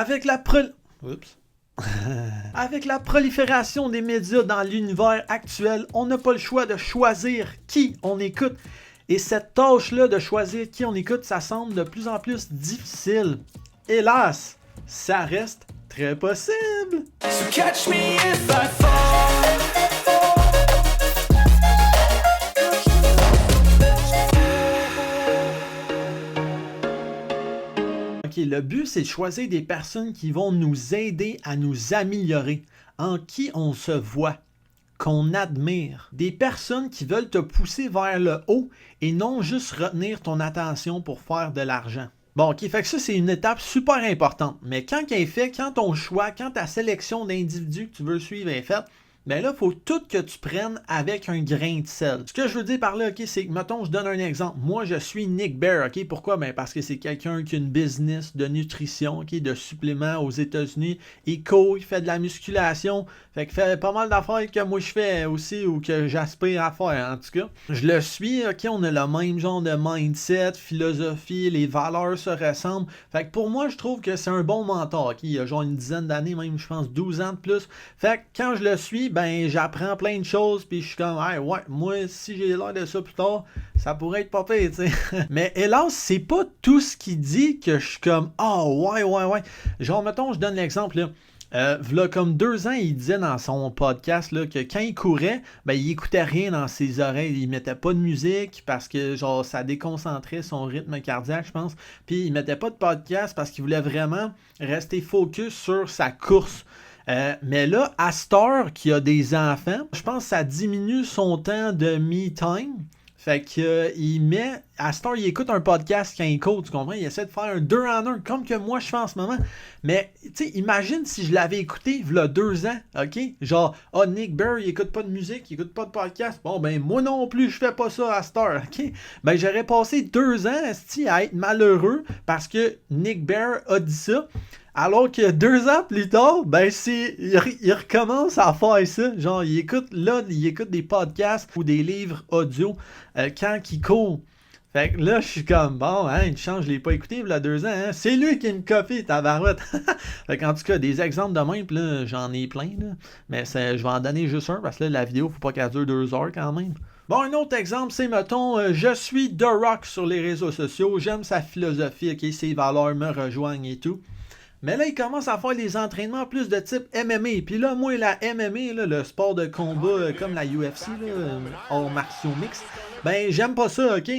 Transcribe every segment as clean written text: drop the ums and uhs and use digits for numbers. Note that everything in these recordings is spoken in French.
Avec la Avec la prolifération des médias dans l'univers actuel, on n'a pas le choix de choisir qui on écoute. Et cette tâche-là de choisir qui on écoute, ça semble de plus en plus difficile. Hélas, ça reste très possible. So catch me if I fall. Ok, le but, c'est de choisir des personnes qui vont nous aider à nous améliorer, en qui on se voit, qu'on admire. Des personnes qui veulent te pousser vers le haut et non juste retenir ton attention pour faire de l'argent. Bon, ok, fait que ça, c'est une étape super importante. Mais quand elle est faite, quand ton choix, quand ta sélection d'individus que tu veux suivre est faite, ben là, il faut tout que tu prennes avec un grain de sel. Ce que je veux dire par là, ok, c'est que, mettons, je donne un exemple. Moi, je suis Nick Bare, ok? Pourquoi? Ben parce que c'est quelqu'un qui a une business de nutrition, ok, de suppléments aux États-Unis. Il court, il fait de la musculation. Fait qu'il fait pas mal d'affaires que moi je fais aussi ou que j'aspire à faire, en tout cas. Je le suis, ok, on a le même genre de mindset, philosophie, les valeurs se ressemblent. Fait que pour moi, je trouve que c'est un bon mentor, ok? Il a genre une dizaine d'années, même, je pense 12 ans de plus. Fait que quand je le suis, ben j'apprends plein de choses, puis je suis comme, hey, ouais, moi, si j'ai l'air de ça plus tard, ça pourrait être pas pire, tu sais. Mais hélas, c'est pas tout ce qu'il dit que je suis comme, oh, ouais. Genre, mettons, je donne l'exemple, là. V'là comme 2 ans, il disait dans son podcast là, que quand il courait, ben il écoutait rien dans ses oreilles, il mettait pas de musique parce que genre ça déconcentrait son rythme cardiaque, je pense. Puis il mettait pas de podcast parce qu'il voulait vraiment rester focus sur sa course. Mais là, à cette heure qu'il a des enfants, je pense que ça diminue son temps de me time. Fait que il met, à cette heure, il écoute un podcast quand il court, tu comprends? Il essaie de faire un 2 en 1, comme que moi je fais en ce moment. Mais, tu sais, imagine si je l'avais écouté il y a 2 ans, ok? Genre, Nick Bare, il écoute pas de musique, il écoute pas de podcast. Bon, ben, moi non plus, je fais pas ça à cette heure, ok? Ben, j'aurais passé 2 ans, à être malheureux parce que Nick Bare a dit ça. Alors que 2 ans plus tard, ben il recommence à faire ça. Genre, il écoute des podcasts ou des livres audio quand il court. Fait que là, je suis comme, bon, hein, une chance, je l'ai pas écouté il y a 2 ans. Hein. C'est lui qui me copie, tabarouette. Fait qu'en tout cas, des exemples de même, là, j'en ai plein. Là. Mais je vais en donner juste un parce que là, la vidéo, faut pas qu'elle dure 2 heures quand même. Bon, un autre exemple, c'est, mettons, je suis The Rock sur les réseaux sociaux. J'aime sa philosophie, ok, ses valeurs me rejoignent et tout. Mais là, il commence à faire des entraînements plus de type MMA. Puis là, moi, la MMA, là, le sport de combat comme la UFC, hors martiaux mix, ben, j'aime pas ça, ok?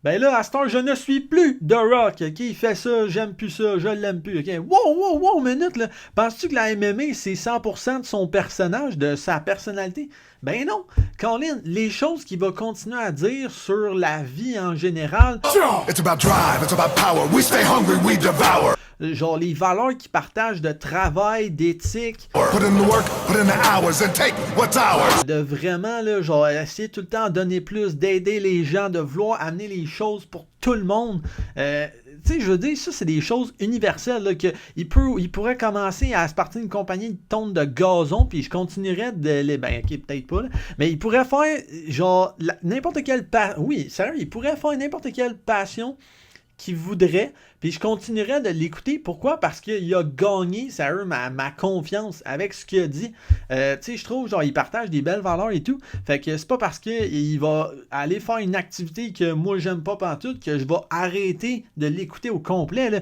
Ben là, à cette heure, je ne suis plus The Rock, ok? Il fait ça, j'aime plus ça, je l'aime plus, ok? Wow, minute, là. Penses-tu que la MMA, c'est 100% de son personnage, de sa personnalité? Ben non. Colin, les choses qu'il va continuer à dire sur la vie en général... It's about drive, it's about power. We stay hungry, we devour. Genre les valeurs qu'il partage de travail, d'éthique. De vraiment, là, genre, essayer tout le temps de donner plus, d'aider les gens, de vouloir amener les choses pour tout le monde. Tu sais, je veux dire, ça, c'est des choses universelles, là, que il pourrait commencer à se partir d'une compagnie de tonnes de gazon, puis je continuerais de les... Ben, ok, peut-être pas, là, mais il pourrait faire, genre, n'importe quelle... Oui, sérieux, il pourrait faire n'importe quelle passion qu'il voudrait, puis je continuerai de l'écouter. Pourquoi? Parce qu'il a gagné, sérieux, ma confiance avec ce qu'il a dit. Tu sais, je trouve, genre, il partage des belles valeurs et tout. Fait que c'est pas parce qu'il va aller faire une activité que moi, j'aime pas pantoute que je vais arrêter de l'écouter au complet, là.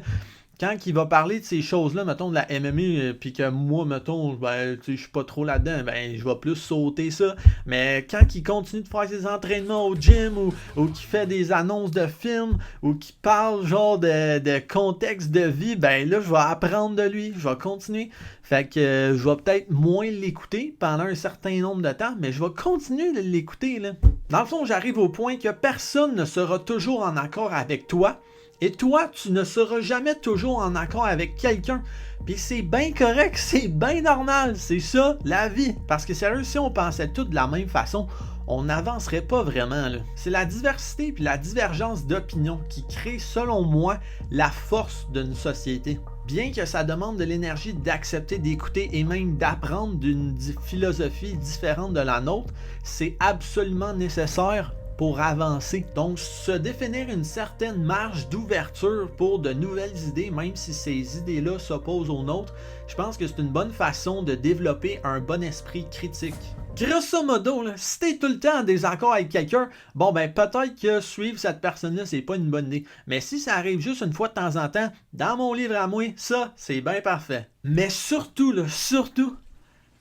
Quand il va parler de ces choses-là, mettons, de la MMA, puis que moi, mettons, ben, tu sais, je suis pas trop là-dedans, ben, je vais plus sauter ça. Mais quand il continue de faire ses entraînements au gym, ou qu'il fait des annonces de films, ou qu'il parle, genre, de contexte de vie, ben là, je vais apprendre de lui, je vais continuer. Fait que je vais peut-être moins l'écouter pendant un certain nombre de temps, mais je vais continuer de l'écouter, là. Dans le fond, j'arrive au point que personne ne sera toujours en accord avec toi. Et toi, tu ne seras jamais toujours en accord avec quelqu'un. Puis c'est bien correct, c'est bien normal, c'est ça, la vie. Parce que sérieux, si on pensait tous de la même façon, on n'avancerait pas vraiment, là. C'est la diversité puis la divergence d'opinion qui crée, selon moi, la force d'une société. Bien que ça demande de l'énergie d'accepter, d'écouter et même d'apprendre d'une philosophie différente de la nôtre, c'est absolument nécessaire pour avancer. Donc, se définir une certaine marge d'ouverture pour de nouvelles idées, même si ces idées-là s'opposent aux nôtres, je pense que c'est une bonne façon de développer un bon esprit critique. Grosso modo, là, si t'es tout le temps en désaccord avec quelqu'un, bon ben peut-être que suivre cette personne-là, c'est pas une bonne idée. Mais si ça arrive juste une fois de temps en temps, dans mon livre à moi, ça, c'est bien parfait. Mais surtout, là, surtout,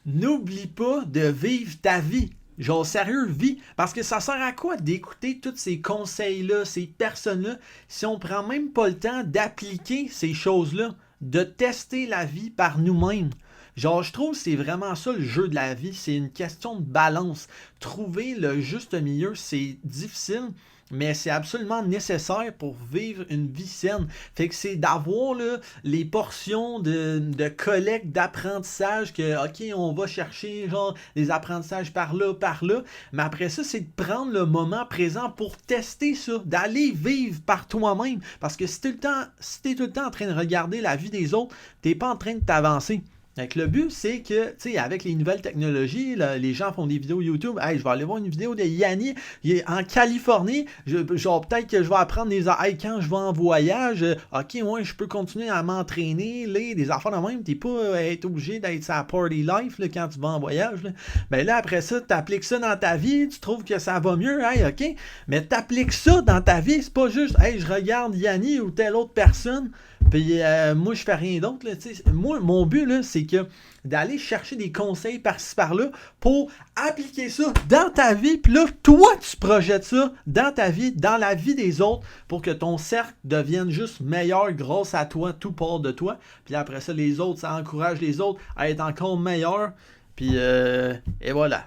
n'oublie pas de vivre ta vie. Genre, sérieux, vie. Parce que ça sert à quoi d'écouter tous ces conseils-là, ces personnes-là, si on prend même pas le temps d'appliquer ces choses-là, de tester la vie par nous-mêmes. Genre, je trouve que c'est vraiment ça le jeu de la vie, c'est une question de balance. Trouver le juste milieu, c'est difficile, mais c'est absolument nécessaire pour vivre une vie saine. Fait que c'est d'avoir là, les portions de collecte, d'apprentissage, que ok, on va chercher genre des apprentissages par là, mais après ça, c'est de prendre le moment présent pour tester ça, d'aller vivre par toi-même. Parce que si t'es tout le temps en train de regarder la vie des autres, t'es pas en train de t'avancer. Donc, le but, c'est que, tu sais, avec les nouvelles technologies, là, les gens font des vidéos YouTube. Hey, je vais aller voir une vidéo de Yanni, il est en Californie. Genre, peut-être que je vais apprendre des hey, quand je vais en voyage. Ok, ouais, je peux continuer à m'entraîner. Là, des affaires de même. T'es pas être obligé d'être sa party life là, quand tu vas en voyage. Là. Ben là, après ça, tu appliques ça dans ta vie. Tu trouves que ça va mieux. Hey, ok. Mais tu appliques ça dans ta vie. C'est pas juste, hey, je regarde Yanni ou telle autre personne. Puis moi, je fais rien d'autre. Moi, mon but, là, c'est que d'aller chercher des conseils par-ci par-là pour appliquer ça dans ta vie. Puis là, toi, tu projettes ça dans ta vie, dans la vie des autres, pour que ton cercle devienne juste meilleur grâce à toi, tout part de toi. Puis après ça, les autres, ça encourage les autres à être encore meilleurs. Puis, et voilà.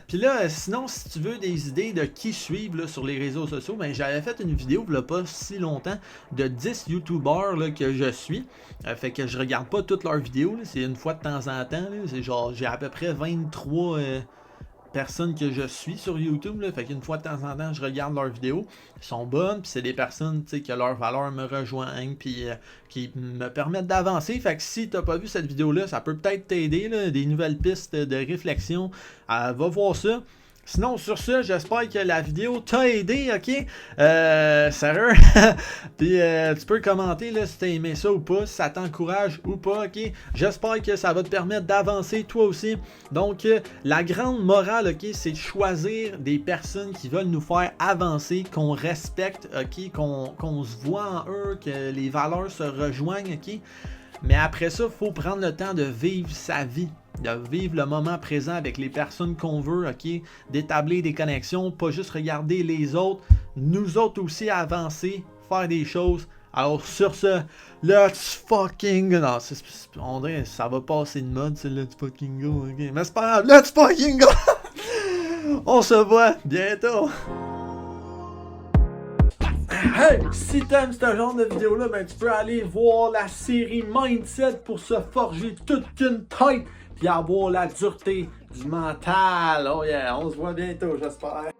Puis là, sinon, si tu veux des idées de qui suivre là, sur les réseaux sociaux, ben j'avais fait une vidéo il n'y a pas si longtemps de 10 youtubeurs là, que je suis. Fait que je regarde pas toutes leurs vidéos, là, c'est une fois de temps en temps. Là, c'est genre, j'ai à peu près 23 personnes que je suis sur YouTube. Là, fait qu'une fois de temps en temps, je regarde leurs vidéos. Ils sont bonnes, puis c'est des personnes que leurs valeurs me rejoignent, puis qui me permettent d'avancer. Fait que si t'as pas vu cette vidéo-là, ça peut peut-être t'aider, là, des nouvelles pistes de réflexion. Va voir ça. Sinon, sur ça, j'espère que la vidéo t'a aidé, ok? Sérieux? Puis tu peux commenter là, si t'as aimé ça ou pas, si ça t'encourage ou pas, ok? J'espère que ça va te permettre d'avancer toi aussi. Donc, la grande morale, ok, c'est de choisir des personnes qui veulent nous faire avancer, qu'on respecte, ok? Qu'on se voit en eux, que les valeurs se rejoignent, ok? Mais après ça, il faut prendre le temps de vivre sa vie, de vivre le moment présent avec les personnes qu'on veut, ok? D'établir des connexions, pas juste regarder les autres, nous autres aussi avancer, faire des choses. Alors sur ce, let's fucking go. Non, on dirait ça va passer de mode, c'est let's fucking go, ok? Mais c'est pas grave, let's fucking go! On se voit bientôt! Hey, si t'aimes ce genre de vidéo-là, ben tu peux aller voir la série Mindset pour se forger toute une tête puis avoir la dureté du mental. Oh yeah, on se voit bientôt, j'espère.